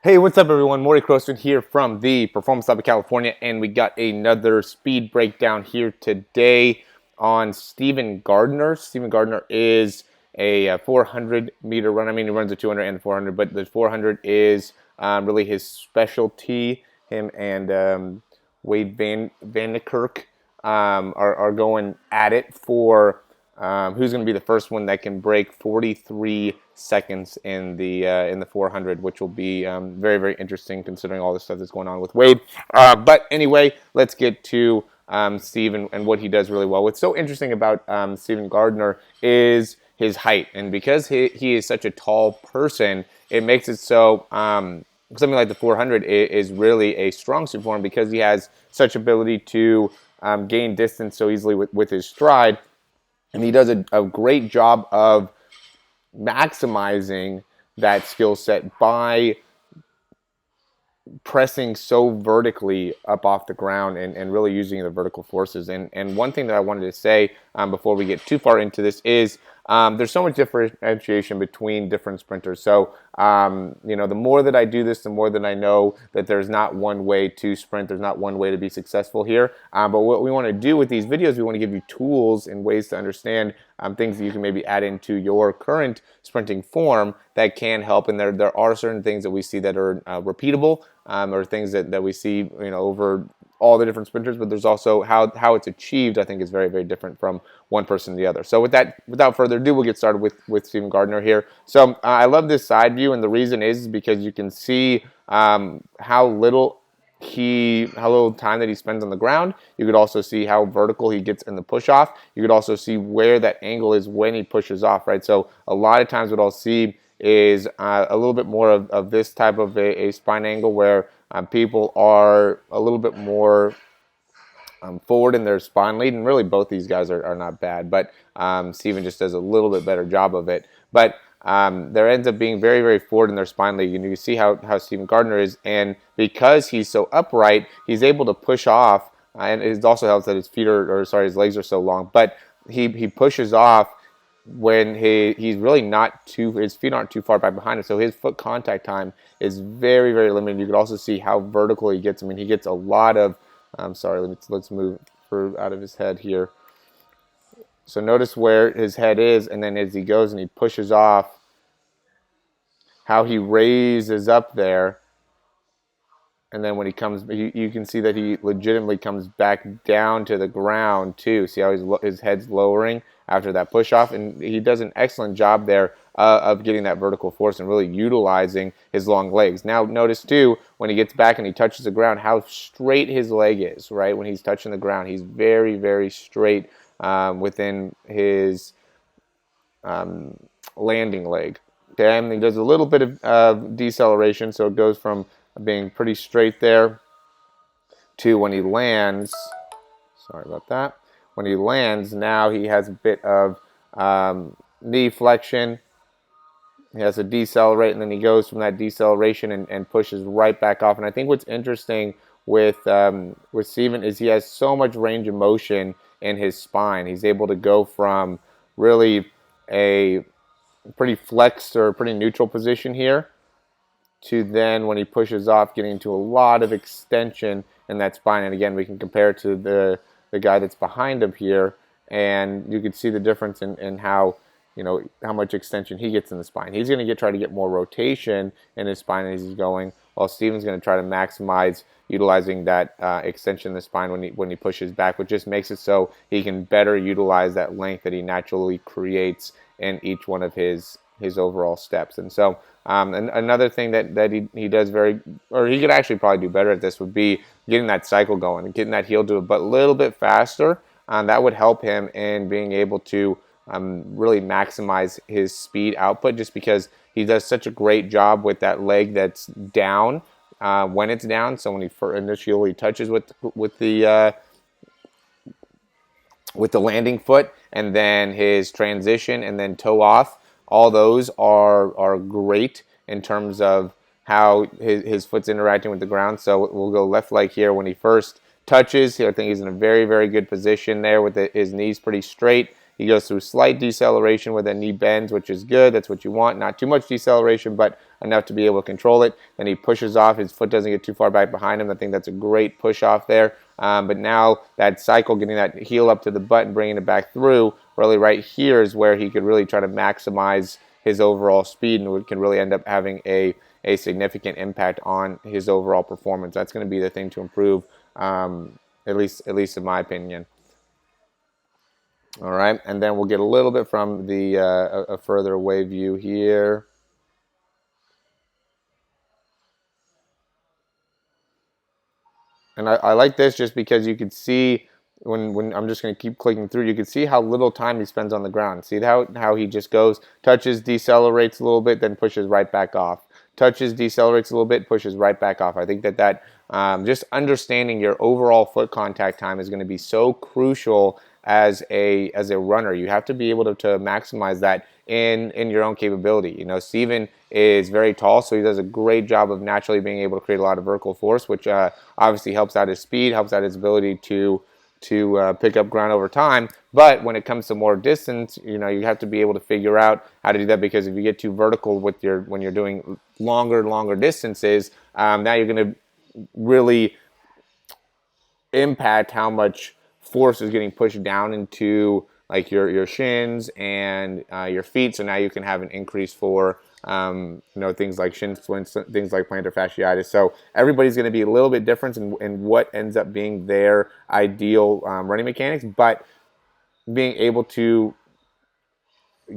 Hey, what's up, everyone? Morey Croson here from the Performance Lab of California, and we got another speed breakdown here today on Stephen Gardiner. Stephen Gardiner is a 400-meter run. I mean, he runs a 200 and 400, but the 400 is really his specialty. Him and Wade Van Niekerk are going at it for who's going to be the first one that can break 43 seconds in the 400, which will be very, very interesting considering all the stuff that's going on with Wade. But anyway, let's get to Steve and what he does really well. What's so interesting about Stephen Gardiner is his height, and because he is such a tall person, it makes it so something like the 400 is really a strong suit for him because he has such ability to gain distance so easily with his stride. And he does a great job of maximizing that skill set by pressing so vertically up off the ground and really using the vertical forces. And one thing that I wanted to say before we get too far into this is there's so much differentiation between different sprinters. So, the more that I do this, the more that I know that there's not one way to sprint. There's not one way to be successful here. But what we want to do with these videos, we want to give you tools and ways to understand things that you can maybe add into your current sprinting form that can help. And there are certain things that we see that are repeatable or things that we see over all the different sprinters, but there's also how it's achieved, I think, is very, very different from one person to the other. So with that, without further ado, we'll get started with Stephen Gardiner here. So I love this side view, and the reason is because you can see how little time that he spends on the ground. You could also see how vertical he gets in the push off. You could also see where that angle is when he pushes off, right? So a lot of times what I'll see is a little bit more of this type of a spine angle where people are a little bit more forward in their spine lead, and really both these guys are not bad, but Steven just does a little bit better job of it. But there ends up being very, very forward in their spine lead. You see how Stephen Gardiner is, and because he's so upright, he's able to push off, and it also helps that his his legs are so long, but he pushes off when he's really his feet aren't too far back behind him, so his foot contact time is very, very limited. You could also see how vertical he gets. I mean, he gets a lot of let's move out of his head here. So notice where his head is, and then as he goes and he pushes off, how he raises up there. And then when he comes, you can see that he legitimately comes back down to the ground too. See how his head's lowering after that push off, and he does an excellent job there of getting that vertical force and really utilizing his long legs. Now notice too, when he gets back and he touches the ground, how straight his leg is, right? When he's touching the ground, he's very, very straight within his landing leg. Okay, and he does a little bit of deceleration, so it goes from being pretty straight there to when he lands. Sorry about that. When he lands, now he has a bit of knee flexion. He has to decelerate, and then he goes from that deceleration and pushes right back off. And I think what's interesting with Steven is he has so much range of motion in his spine. He's able to go from really a pretty flexed or pretty neutral position here to then when he pushes off getting into a lot of extension in that spine. And again, we can compare it to the guy that's behind him here, and you can see the difference in how much extension he gets in the spine. He's going to try to get more rotation in his spine as he's going, while Steven's going to try to maximize utilizing that extension in the spine when he pushes back, which just makes it so he can better utilize that length that he naturally creates in each one of his overall steps. And so another thing that he does he could actually probably do better at this, would be getting that cycle going and getting that heel to a little bit faster. That would help him in being able to really maximize his speed output, just because he does such a great job with that leg that's down when it's down. So when he initially touches with the landing foot, and then his transition and then toe off, all those are great in terms of how his foot's interacting with the ground. So we'll go left leg here. When he first touches, I think he's in a very, very good position there with his knees pretty straight. He goes through slight deceleration where the knee bends, which is good. That's what you want. Not too much deceleration, but enough to be able to control it. Then he pushes off. His foot doesn't get too far back behind him. I think that's a great push off there. But now that cycle, getting that heel up to the butt and bringing it back through, really right here is where he could really try to maximize his overall speed and can really end up having a significant impact on his overall performance. That's going to be the thing to improve, at least in my opinion. All right, and then we'll get a little bit from the a further away view here. And I like this just because you can see when I'm just going to keep clicking through, you can see how little time he spends on the ground. See how he just goes, touches, decelerates a little bit, then pushes right back off. Touches, decelerates a little bit, pushes right back off. I think that just understanding your overall foot contact time is going to be so crucial as a runner. You have to be able to maximize that in your own capability. You know, Steven is very tall, so he does a great job of naturally being able to create a lot of vertical force, which obviously helps out his speed, helps out his ability to pick up ground over time. But when it comes to more distance, you know, you have to be able to figure out how to do that, because if you get too vertical with when you're doing longer distances, now you're going to really impact how much force is getting pushed down into like your shins and your feet. So now you can have an increase for you know, things like shin splints, things like plantar fasciitis. So everybody's going to be a little bit different in what ends up being their ideal running mechanics, but being able to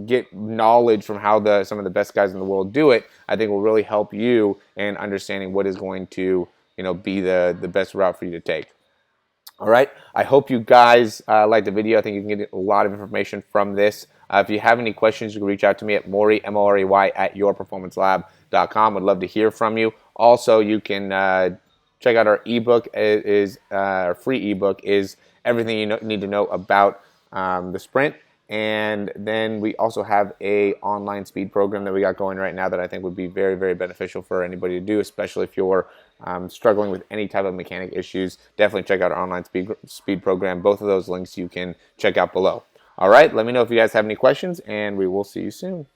get knowledge from how some of the best guys in the world do it, I think will really help you in understanding what is going to, you know, be the best route for you to take. All right, I hope you guys liked the video. I think you can get a lot of information from this. If you have any questions, you can reach out to me at Morey, M-O-R-E-Y, at yourperformancelab.com. Would love to hear from you. Also, you can check out our ebook. Our free ebook is everything you need to know about the sprint. And then we also have a online speed program that we got going right now that I think would be very, very beneficial for anybody to do, especially if you're struggling with any type of mechanic issues. Definitely check out our online speed program. Both of those links you can check out below. All right, let me know if you guys have any questions, and we will see you soon.